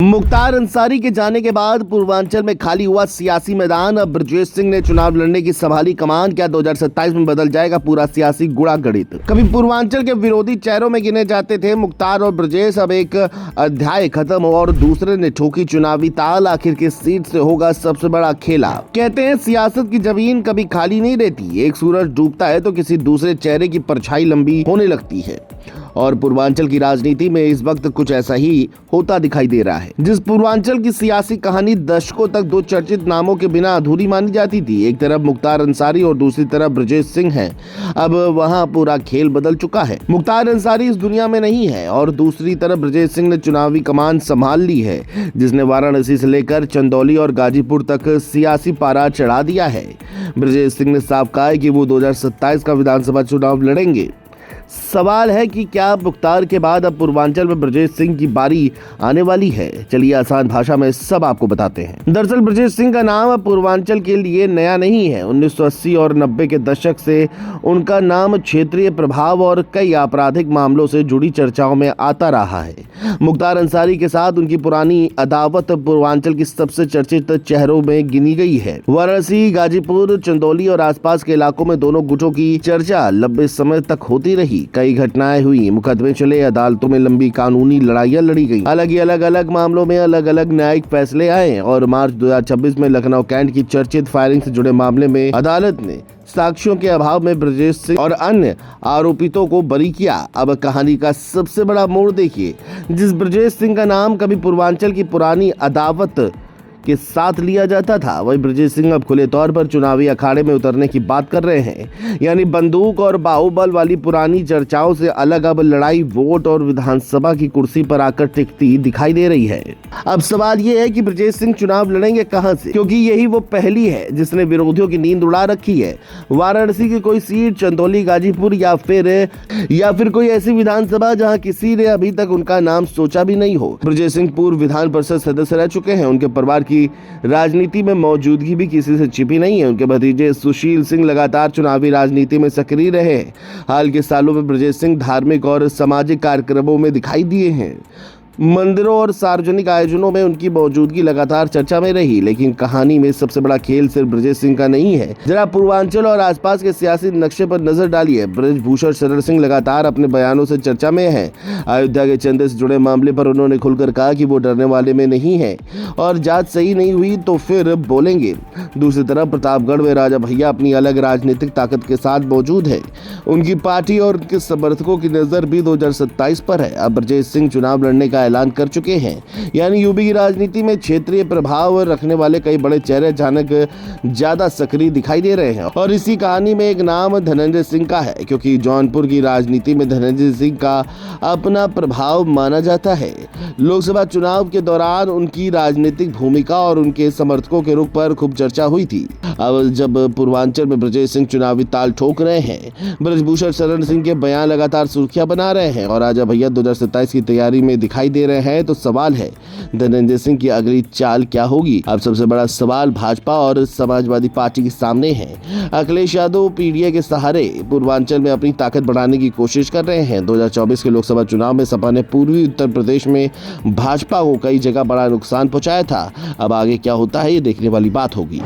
मुख्तार अंसारी के जाने के बाद पूर्वांचल में खाली हुआ सियासी मैदान। अब ब्रजेश सिंह ने चुनाव लड़ने की संभाली कमान। क्या 2027 में बदल जाएगा पूरा सियासी गुणा गणित? कभी पूर्वांचल के विरोधी चेहरों में गिने जाते थे मुख्तार और ब्रजेश। अब एक अध्याय खत्म और दूसरे ने ठोकी चुनावी ताल। आखिर किस सीट से होगा सबसे बड़ा खेला? कहते हैं सियासत की जमीन कभी खाली नहीं रहती। एक सूरज डूबता है तो किसी दूसरे चेहरे की परछाई लंबी होने लगती है और पूर्वांचल की राजनीति में इस वक्त कुछ ऐसा ही होता दिखाई दे रहा है। जिस पूर्वांचल की सियासी कहानी दशकों तक दो चर्चित नामों के बिना अधूरी मानी जाती थी, एक तरफ मुख्तार अंसारी और दूसरी तरफ ब्रजेश सिंह हैं, अब वहां पूरा खेल बदल चुका है। मुख्तार अंसारी इस दुनिया में नहीं है और दूसरी तरफ ब्रजेश सिंह ने चुनावी कमान संभाल ली है, जिसने वाराणसी से लेकर चंदौली और गाजीपुर तक सियासी पारा चढ़ा दिया है। ब्रजेश सिंह ने साफ कहा है कि वो 2027 का विधानसभा चुनाव लड़ेंगे। सवाल है कि क्या मुख्तार के बाद अब पूर्वांचल में ब्रजेश सिंह की बारी आने वाली है? चलिए आसान भाषा में सब आपको बताते हैं। दरअसल ब्रजेश सिंह का नाम अब पूर्वांचल के लिए नया नहीं है। 1980 और 90 के दशक से उनका नाम क्षेत्रीय प्रभाव और कई आपराधिक मामलों से जुड़ी चर्चाओं में आता रहा है। मुख्तार अंसारी के साथ उनकी पुरानी अदावत पूर्वांचल की सबसे चर्चित चेहरों में गिनी गई है। वाराणसी, गाजीपुर, चंदौली और आसपास के इलाकों में दोनों गुटों की चर्चा लंबे समय तक होती रही। कई घटनाएं हुई, मुकदमे चले, अदालतों में लंबी कानूनी लड़ाइयां लड़ी गई। हालांकि अलग अलग मामलों में अलग अलग न्यायिक फैसले आए और मार्च 2026 में लखनऊ कैंट की चर्चित फायरिंग से जुड़े मामले में अदालत ने साक्ष्यों के अभाव में ब्रजेश सिंह और अन्य आरोपितों को बरी किया। अब कहानी का सबसे बड़ा मोड़ देखिए। जिस ब्रजेश सिंह का नाम कभी पूर्वांचल की पुरानी अदावत के साथ लिया जाता था, वही ब्रजेश सिंह अब खुले तौर पर चुनावी अखाड़े में उतरने की बात कर रहे हैं। यानी बंदूक और बाहुबल वाली पुरानी चर्चाओं से अलग अब लड़ाई वोट और विधानसभा की कुर्सी पर आकर टिकती दिखाई दे रही है। अब सवाल ये है कि ब्रजेश सिंह चुनाव लड़ेंगे कहां से, क्योंकि यही वो पहली है जिसने विरोधियों की नींद उड़ा रखी है। वाराणसी की कोई सीट, चंदौली, गाजीपुर या फिर कोई ऐसी विधानसभा जहां किसी ने अभी तक उनका नाम सोचा भी नहीं हो। ब्रजेश सिंह पूर्व विधान परिषद सदस्य रह चुके हैं। उनके परिवार की राजनीति में मौजूदगी भी किसी से छिपी नहीं है। उनके भतीजे सुशील सिंह लगातार चुनावी राजनीति में सक्रिय रहे। हाल के सालों में ब्रजेश सिंह धार्मिक और सामाजिक कार्यक्रमों में दिखाई दिए हैं। मंदिरों और सार्वजनिक आयोजनों में उनकी मौजूदगी लगातार चर्चा में रही। लेकिन कहानी में सबसे बड़ा खेल सिर्फ ब्रजेश सिंह का नहीं है। जरा पूर्वांचल और आसपास के सियासी नक्शे पर नजर डालिए। ब्रजभूषण शरण सिंह लगातार अपने बयानों से चर्चा में है। अयोध्या के चंदे से जुड़े मामले पर उन्होंने खुलकर कहा कि वो डरने वाले में नहीं है और जांच सही नहीं हुई तो फिर बोलेंगे। दूसरी तरफ प्रतापगढ़ में राजा भैया अपनी अलग राजनीतिक ताकत के साथ मौजूद है। उनकी पार्टी और उनके समर्थकों की नजर भी 2027 पर है। अब ब्रजेश सिंह चुनाव लड़ने का ऐलान कर चुके हैं। यानी यूपी की राजनीति में क्षेत्रीय प्रभाव रखने वाले कई बड़े चेहरे अचानक ज्यादा सक्रिय दिखाई दे रहे हैं। और इसी कहानी में एक नाम धनंजय सिंह का है, क्योंकि जौनपुर की राजनीति में धनंजय सिंह का अपना प्रभाव माना जाता है। लोकसभा चुनाव के दौरान उनकी राजनीतिक भूमिका और उनके समर्थकों के रुख पर खूब चर्चा हुई थी। अब जब पूर्वांचल में ब्रजेश सिंह चुनावी ताल ठोक रहे हैं, ब्रजभूषण शरण सिंह के बयान लगातार सुर्खियां बना रहे हैं और राजा भैया 2027 की तैयारी में दिखाई दे रहे हैं, तो सवाल है धनंजय सिंह की अगली चाल क्या होगी? अब सबसे बड़ा सवाल भाजपा और समाजवादी पार्टी के सामने है। अखिलेश यादव पीडीए के सहारे पूर्वांचल में अपनी ताकत बढ़ाने की कोशिश कर रहे हैं। 2024 के लोकसभा चुनाव में सपा ने पूर्वी उत्तर प्रदेश में भाजपा को कई जगह बड़ा नुकसान पहुंचाया था। अब आगे क्या होता है ये देखने वाली बात होगी।